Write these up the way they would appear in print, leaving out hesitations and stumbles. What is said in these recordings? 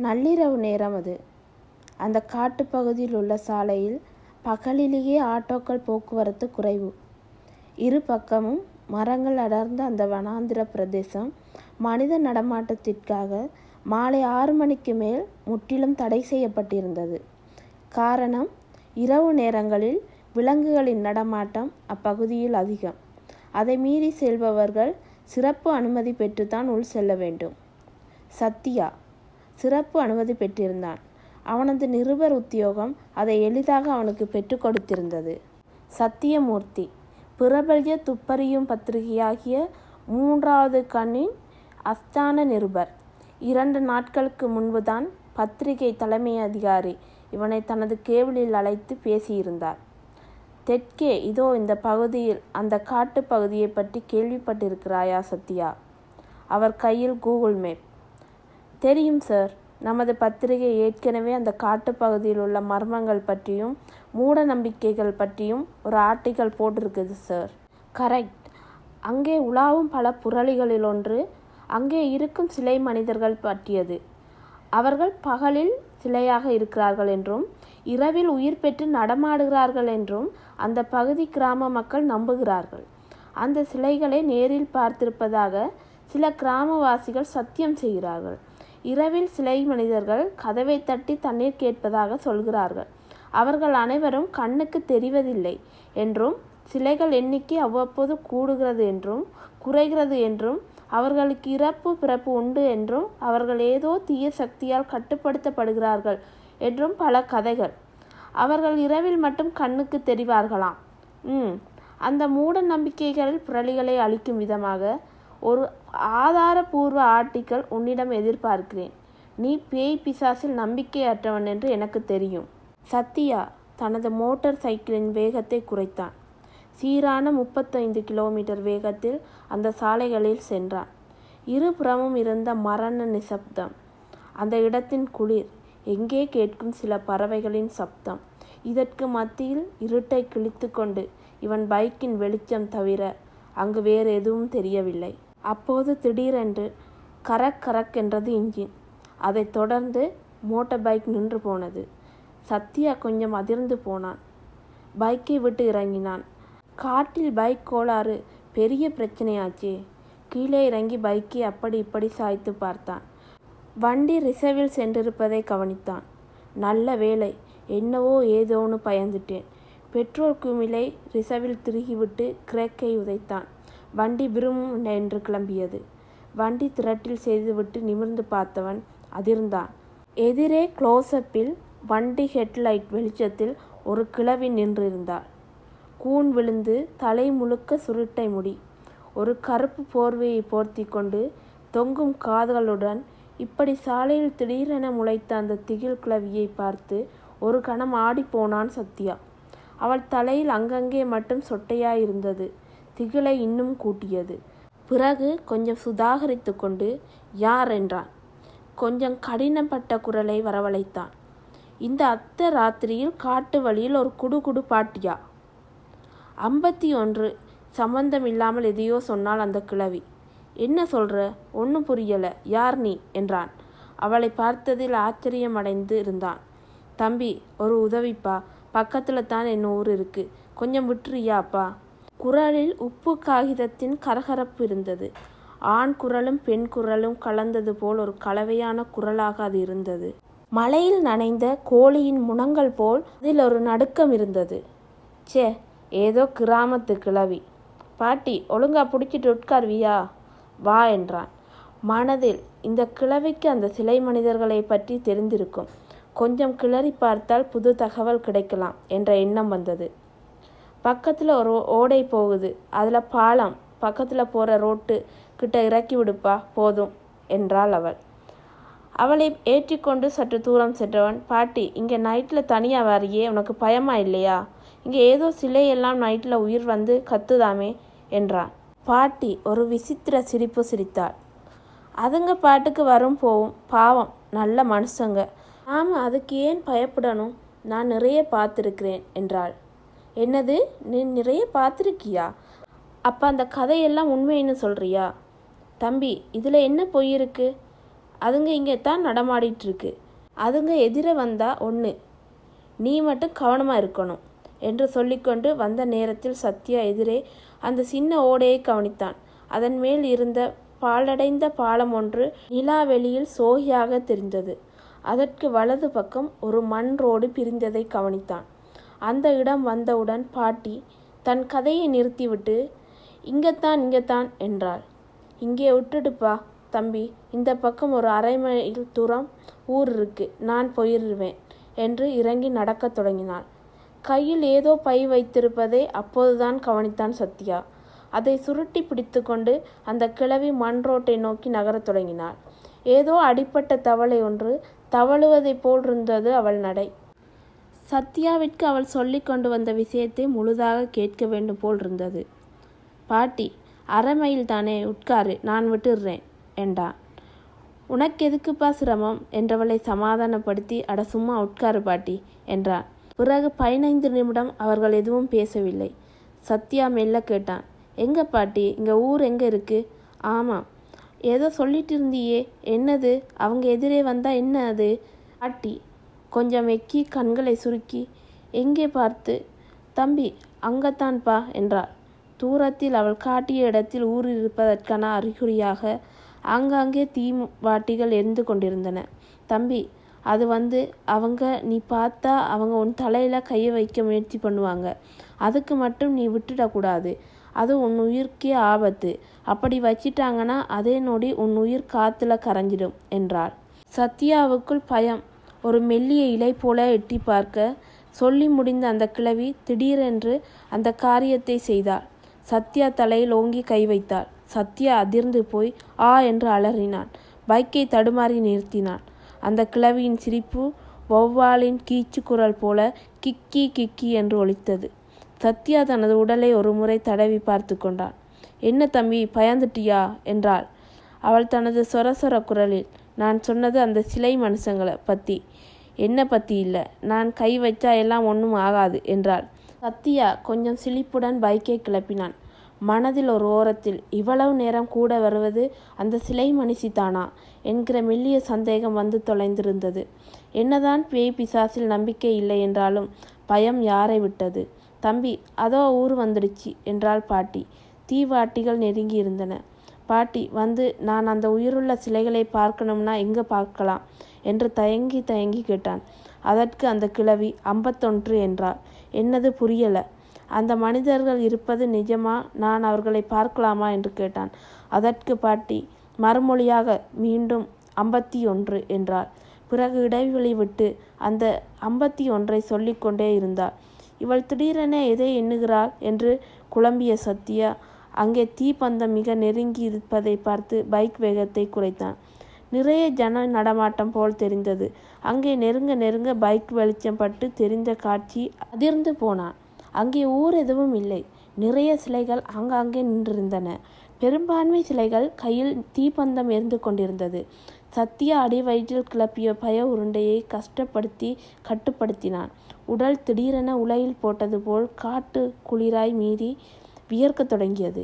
நள்ளிரவு நேரம் அது. அந்த காட்டுப்பகுதியில் உள்ள சாலையில் பகலிலேயே ஆட்டோக்கள் போக்குவரத்து குறைவு. இரு பக்கமும் மரங்கள் அடர்ந்த அந்த வனாந்திர பிரதேசம் மனித நடமாட்டத்திற்காக மாலை 6 மணிக்கு மேல் முற்றிலும் தடை செய்யப்பட்டிருந்தது. காரணம், இரவு நேரங்களில் விலங்குகளின் நடமாட்டம் அப்பகுதியில் அதிகம். அதை மீறி செல்பவர்கள் சிறப்பு அனுமதி பெற்றுத்தான் உள் செல்ல வேண்டும். சத்யா சிறப்பு அனுமதி பெற்றிருந்தான். அவனது நிருபர் உத்தியோகம் அதை எளிதாக அவனுக்கு பெற்றுக் கொடுத்திருந்தது. சத்தியமூர்த்தி பிரபல்ய துப்பறியும் பத்திரிகையாகிய 3வது கண்ணின் அஸ்தான நிருபர். 2 நாட்களுக்கு முன்புதான் பத்திரிகை தலைமை அதிகாரி இவனை தனது கேபிளில் அழைத்து பேசியிருந்தார். தெற்கே இதோ இந்த பகுதியில் அந்த காட்டு பகுதியை பற்றி கேள்விப்பட்டிருக்கிறாயா சத்யா? அவர் கையில் கூகுள் மேப். தெரியும் சார். நமது பத்திரிகை ஏற்கனவே அந்த காட்டு பகுதியில் உள்ள மர்மங்கள் பற்றியும் மூட நம்பிக்கைகள் பற்றியும் ஒரு ஆர்டிக்கல் போட்டிருக்குது சார். கரெக்ட். அங்கே உலாவும் பல புரளிகளில் ஒன்று அங்கே இருக்கும் சிலை மனிதர்கள் பற்றியது. அவர்கள் பகலில் சிலையாக இருக்கிறார்கள் என்றும் இரவில் உயிர் பெற்று நடமாடுகிறார்கள் என்றும் அந்த பகுதி கிராம மக்கள் நம்புகிறார்கள். அந்த சிலைகளை நேரில் பார்த்திருப்பதாக சில கிராமவாசிகள் சத்தியம் செய்கிறார்கள். இரவில் சிலை மனிதர்கள் கதவை தட்டி தண்ணீர் கேட்பதாக சொல்கிறார்கள். அவர்கள் அனைவரும் கண்ணுக்கு தெரிவதில்லை என்றும் சிலைகள் எண்ணிக்கை அவ்வப்போது கூடுகிறது என்றும் குறைகிறது என்றும் அவர்களுக்கு இறப்பு பிறப்பு உண்டு என்றும் அவர்கள் ஏதோ தீய சக்தியால் கட்டுப்படுத்தப்படுகிறார்கள் என்றும் பல கதைகள். அவர்கள் இரவில் மட்டும் கண்ணுக்கு தெரிவார்களாம். அந்த மூட நம்பிக்கைகளில் புரளிகளை அளிக்கும் விதமாக ஒரு ஆதாரபூர்வ ஆர்டிக்கல் உன்னிடம் எதிர்பார்க்கிறேன். நீ பேய் பிசாசில் நம்பிக்கையற்றவன் என்று எனக்கு தெரியும். சத்யா தனது மோட்டார் சைக்கிளின் வேகத்தை குறைத்தான். சீரான 35 கிலோமீட்டர் வேகத்தில் அந்த சாலைகளில் சென்றான். இருபுறமும் இருந்த மரண நிசப்தம். அந்த இடத்தின் குளிர், எங்கே கேட்கும் சில பறவைகளின் சப்தம். இதற்கு மத்தியில் இருட்டை கிழித்து கொண்டு இவன் பைக்கின் வெளிச்சம் தவிர அங்கு வேறு எதுவும் தெரியவில்லை. அப்போது திடீரென்று கரக் கரக் என்றது இன்ஜின். அதைத் தொடர்ந்து மோட்டார் பைக் நின்று போனது. சத்யா கொஞ்சம் அதிர்ந்து போனான். பைக்கை விட்டு இறங்கினான். காட்டில் பைக் கோளாறு பெரிய பிரச்சனையாச்சே. கீழே இறங்கி பைக்கை அப்படி இப்படி சாய்த்து பார்த்தான். வண்டி ரிசர்வில் சென்றிருப்பதை கவனித்தான். நல்ல வேளை, என்னவோ ஏதோன்னு பயந்துட்டேன். பெட்ரோல் குமிழை ரிசர்வில் திருகிவிட்டு கிரேக்கை உதைத்தான். வண்டி விரும் என்று கிளம்பியது. வண்டி திரட்டில் செய்துவிட்டு நிமிர்ந்து பார்த்தவன் அதிர்ந்தான். எதிரே க்ளோஸ்அப்பில் வண்டி ஹெட்லைட் வெளிச்சத்தில் ஒரு கிழவி நின்றிருந்தாள். கூன் விழுந்து தலை முழுக்க சுருட்டை முடி, ஒரு கருப்பு போர்வையை போர்த்தி கொண்டு தொங்கும் காதுகளுடன் இப்படி சாலையில் திடீரென முளைத்த அந்த திகில் கிழவியை பார்த்து ஒரு கணம் ஆடிப்போனான் சத்யா. அவள் தலையில் அங்கங்கே மட்டும் சொட்டையாயிருந்தது. திகிலை இன்னும் கூட்டியது. பிறகு கொஞ்சம் சுதாகரித்து கொண்டு யார் என்றான். கொஞ்சம் கடினப்பட்ட குரலை வரவழைத்தான். இந்த அத்த ராத்திரியில் காட்டு வழியில் ஒரு குடுகுடு பாட்டியா? 51. சம்பந்தம் இல்லாமல் எதையோ சொன்னால் அந்த கிழவி. என்ன சொல்ற? ஒன்றும் புரியல. யார் நீ என்றான். அவளை பார்த்ததில் ஆச்சரியமடைந்து இருந்தான். தம்பி, ஒரு உதவிப்பா. பக்கத்தில் தான் என் ஊர் இருக்கு. கொஞ்சம் விட்டுறியாப்பா? குரலில் உப்பு காகிதத்தின் கரகரப்பு இருந்தது. ஆண் குரலும் பெண் குரலும் கலந்தது போல் ஒரு கலவையான குரலாக அது இருந்தது. மழையில் நனைந்த கோழியின் முனங்கள் போல் அதில் ஒரு நடுக்கம் இருந்தது. சே, ஏதோ கிராமத்து கிழவி. பாட்டி, ஒழுங்கா பிடிச்சிட்டு உட்கார்வியா? வா என்றான். மனதில் இந்த கிழவிக்கு அந்த சிலை மனிதர்களை பற்றி தெரிந்திருக்கும். கொஞ்சம் கிளறி பார்த்தால் புது தகவல் கிடைக்கலாம் என்ற எண்ணம் வந்தது. பக்கத்தில் ஒரு ஓடை போகுது. அதில் பாலம். பக்கத்தில் போகிற ரோட்டு கிட்ட இறக்கி விடுப்பா, போதும் என்றாள் அவள். அவளை ஏற்றிக்கொண்டு சற்று தூரம் சென்றவன், பாட்டி, இங்கே நைட்டில் தனியாக வரையே, உனக்கு பயமா இல்லையா? இங்கே ஏதோ சிலையெல்லாம் நைட்டில் உயிர் வந்து கத்துதாமே என்றான். பாட்டி ஒரு விசித்திர சிரிப்பு சிரித்தாள். அதுங்க பாட்டுக்கு வரும் போவும், பாவம், நல்ல மனுஷங்க. ஆமாம், அதுக்கு ஏன் பயப்படணும்? நான் நிறைய பார்த்துருக்கிறேன் என்றாள். என்னது, நீ நிறைய பார்த்துருக்கியா? அப்போ அந்த கதையெல்லாம் உண்மைன்னு சொல்கிறியா? தம்பி, இதில் என்ன பொய் இருக்கு? அதுங்க இங்கே தான் நடமாடிட்டுருக்கு. அதுங்க எதிர வந்தா ஒன்று, நீ மட்டும் கவனமாக இருக்கணும் என்று சொல்லிக்கொண்டு வந்த நேரத்தில் சத்யா எதிரே அந்த சின்ன ஓடையை கவனித்தான். அதன் மேல் இருந்த பாழடைந்த பாலம் ஒன்று நிலாவெளியில் சோகியாக தெரிந்தது. அதற்கு வலது பக்கம் ஒரு மண் ரோடு பிரிந்ததை கவனித்தான். அந்த இடம் வந்தவுடன் பாட்டி தன் கதையை நிறுத்திவிட்டு, இங்கத்தான் என்றாள். இங்கே விட்டுடுப்பா தம்பி, இந்த பக்கம் ஒரு 1/2 மைல் தூரம் ஊர் இருக்கு, நான் போயிடுவேன் என்று இறங்கி நடக்கத் தொடங்கினாள். கையில் ஏதோ பை வைத்திருப்பதை அப்போதுதான் கவனித்தான் சத்யா. அதை சுருட்டி பிடித்து கொண்டு அந்த கிழவி மண் ரோட்டை நோக்கி நகரத் தொடங்கினாள். ஏதோ அடிப்பட்ட தவளை ஒன்று தவழுவதைப் போல் இருந்தது அவள் நடை. சத்யாவிற்கு அவள் சொல்லி கொண்டு வந்த விஷயத்தை முழுதாக கேட்க வேண்டும் போல் இருந்தது. பாட்டி, 1/2 மைல் தானே, உட்காரு, நான் விட்டுடுறேன் என்றான். உனக்கு எதுக்குப்பா சிரமம் என்றவளை சமாதானப்படுத்தி, அட சும்மா உட்காரு பாட்டி என்றான். பிறகு 15 நிமிடம் அவர்கள் எதுவும் பேசவில்லை. சத்யா மெல்ல கேட்டான், எங்க பாட்டி, இங்கே ஊர் எங்கே இருக்கு? ஆமாம், ஏதோ சொல்லிட்டு இருந்தியே, என்னது? அவங்க எதிரே வந்தா என்ன அது? பாட்டி கொஞ்சம் வெக்கி கண்களை சுருக்கி எங்கே பார்த்து, தம்பி அங்கத்தான்பா என்றாள். தூரத்தில் அவள் காட்டிய இடத்தில் ஊர் இருப்பதற்கான அறிகுறியாக ஆங்காங்கே வாட்டிகள் எரிந்து கொண்டிருந்தன. தம்பி, அது அவங்க, நீ பார்த்தா அவங்க உன் தலையில் கையை வைக்க முயற்சி பண்ணுவாங்க. அதுக்கு மட்டும் நீ விட்டுடக்கூடாது. அது உன் உயிர்க்கே ஆபத்து. அப்படி வச்சிட்டாங்கன்னா அதே நொடி உன் உயிர் காத்துல கரைஞ்சிடும் என்றாள். சத்யாவுக்குள் பயம் ஒரு மெல்லிய இலை போல எட்டி பார்க்க, சொல்லி முடிந்த அந்த கிழவி திடீரென்று அந்த காரியத்தை செய்தாள். சத்யா தலையில் ஓங்கி கை வைத்தாள். சத்யா அதிர்ந்து போய் ஆ என்று அலறினான். பைக்கை தடுமாறி நிறுத்தினான். அந்த கிழவியின் சிரிப்பு வௌவாலின் கீச்சு குரல் போல கிக்கி கிக்கி என்று ஒலித்தது. சத்யா தனது உடலை ஒரு முறை தடவி பார்த்து கொண்டான். என்ன தம்பி, பயந்துட்டியா என்றாள் அவள் தனது சொரசொர குரலில். நான் சொன்னது அந்த சிலை மனுஷங்களை பற்றி, என்ன பற்றி இல்லை. நான் கை வச்சா எல்லாம் ஒன்றும் ஆகாது என்றாள். சத்யா கொஞ்சம் சிலிப்புடன் பைக்கை கிளப்பினான். மனதில் ஒரு ஓரத்தில், இவ்வளவு நேரம் கூட வருவது அந்த சிலை மனுஷி தானா என்கிற மெல்லிய சந்தேகம் வந்து தொலைந்திருந்தது. என்னதான் பேய் பிசாசில் நம்பிக்கை இல்லை என்றாலும் பயம் யாரை விட்டது? தம்பி, அதோ ஊர் வந்துடுச்சு என்றாள் பாட்டி. தீவாட்டிகள் நெருங்கி இருந்தன. பாட்டி நான் அந்த உயிருள்ள சிலைகளை பார்க்கணும்னா எங்கே பார்க்கலாம் என்று தயங்கி கேட்டான். அதற்கு அந்த கிழவி 51 என்றாள். என்னது புரியலை? அந்த மனிதர்கள் இருப்பது நிஜமா? நான் அவர்களை பார்க்கலாமா என்று கேட்டான். அதற்கு பாட்டி மறுமொழியாக மீண்டும் 51 என்றாள். பிறகு இடைவெளி விட்டு அந்த 51 சொல்லிக்கொண்டே இருந்தாள். இவள் திடீரென எதை எண்ணுகிறாள் என்று குழம்பிய சத்யா அங்கே தீப்பந்தம் மிக நெருங்கி இருப்பதை பார்த்து பைக் வேகத்தை குறைத்தான். நிறைய ஜன நடமாட்டம் போல் தெரிந்தது. அங்கே நெருங்க பைக் வெளிச்சம் பட்டு தெரிந்த காட்சி அதிர்ந்து போனான். அங்கே ஊர் எதுவும் இல்லை. நிறைய சிலைகள் ஆங்காங்கே நின்றிருந்தன. பெரும்பான்மை சிலைகள் கையில் தீப்பந்தம் எரிந்து கொண்டிருந்தது. சத்யா அடி வயிற்றில் கிளப்பிய பய உருண்டையை கஷ்டப்படுத்தி கட்டுப்படுத்தினான். உடல் திடீரென உலையில் போட்டது போல் காட்டு குளிராய் மீறி வியர்க்கத் தொடங்கியது.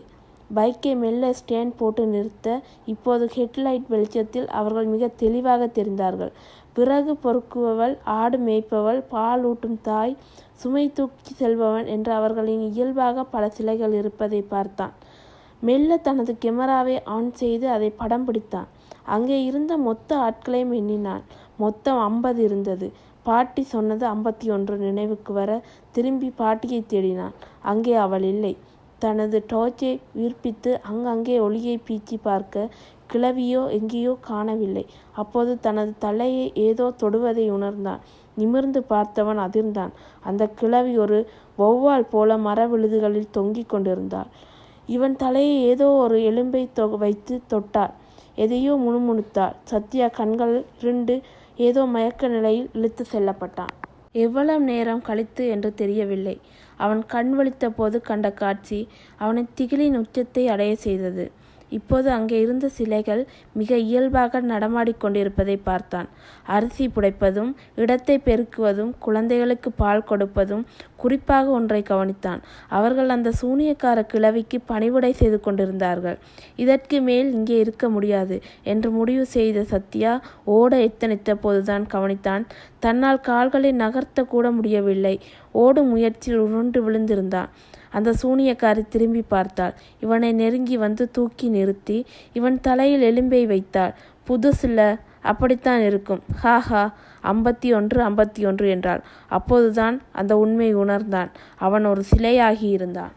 பைக்கை மெல்ல ஸ்டேண்ட் போட்டு நிறுத்த இப்போது ஹெட்லைட் வெளிச்சத்தில் அவர்கள் மிக தெளிவாக தெரிந்தார்கள். பிறகு பொறுக்குபவள், ஆடு மேய்ப்பவள், பால் ஊட்டும் தாய், சுமை தூக்கி செல்பவன் என்று அவர்களின் இயல்பாக பல சிலைகள் இருப்பதை பார்த்தான். மெல்ல தனது கேமராவை ஆன் செய்து அதை படம் பிடித்தான். அங்கே இருந்த மொத்த ஆட்களையும் எண்ணினான். மொத்தம் 50 இருந்தது. பாட்டி சொன்னது 51 நினைவுக்கு வர திரும்பி பாட்டியை தேடினான். அங்கே அவள் இல்லை. தனது டார்ச்சை உயிர்ப்பித்து அங்கங்கே ஒளியை பீச்சி பார்க்க கிழவியோ எங்கேயோ காணவில்லை. அப்போது தனது தலையை ஏதோ தொடுவதை உணர்ந்தான். நிமிர்ந்து பார்த்தவன் அதிர்ந்தான். அந்த கிழவி ஒரு வௌவால் போல மர விழுதுகளில் தொங்கிக் கொண்டிருந்தாள். இவன் தலையை ஏதோ ஒரு எலும்பை வைத்து தொட்டாள். எதையோ முணுமுணுத்தாள். சத்யா கண்கள் இருண்டு ஏதோ மயக்க நிலையில் இழுத்து செல்லப்பட்டான். எவ்வளவு நேரம் கழித்து என்று தெரியவில்லை. அவன் கண் விழித்த போது கண்ட காட்சி அவனை திகிலின் உச்சத்தை அடைய செய்தது. இப்போது அங்கே இருந்த சிலைகள் மிக இயல்பாக நடமாடிக்கொண்டிருப்பதை பார்த்தான். அரிசி புடைப்பதும், இடத்தை பெருக்குவதும், குழந்தைகளுக்கு பால் கொடுப்பதும், குறிப்பாக ஒன்றை கவனித்தான். அவர்கள் அந்த சூனியக்கார கிழவிக்கு பணிவிடை செய்து கொண்டிருந்தார்கள். இதற்கு மேல் இங்கே இருக்க முடியாது என்று முடிவு செய்த சத்யா ஓட எத்தனித்த போதுதான் கவனித்தான். தன்னால் கால்களை நகர்த்த கூட முடியவில்லை. ஓடும் முயற்சியில் உருண்டு விழுந்திருந்தான். அந்த சூனியக்காரி திரும்பி பார்த்தாள். இவனை நெருங்கி வந்து தூக்கி நிறுத்தி இவன் தலையில் எலும்பை வைத்தாள். புதுசில்ல, அப்படித்தான் இருக்கும். ஹாஹா, 51 51 என்றாள். அப்போதுதான் அந்த உண்மை உணர்ந்தான். அவன் ஒரு சிலையாகி இருந்தான்.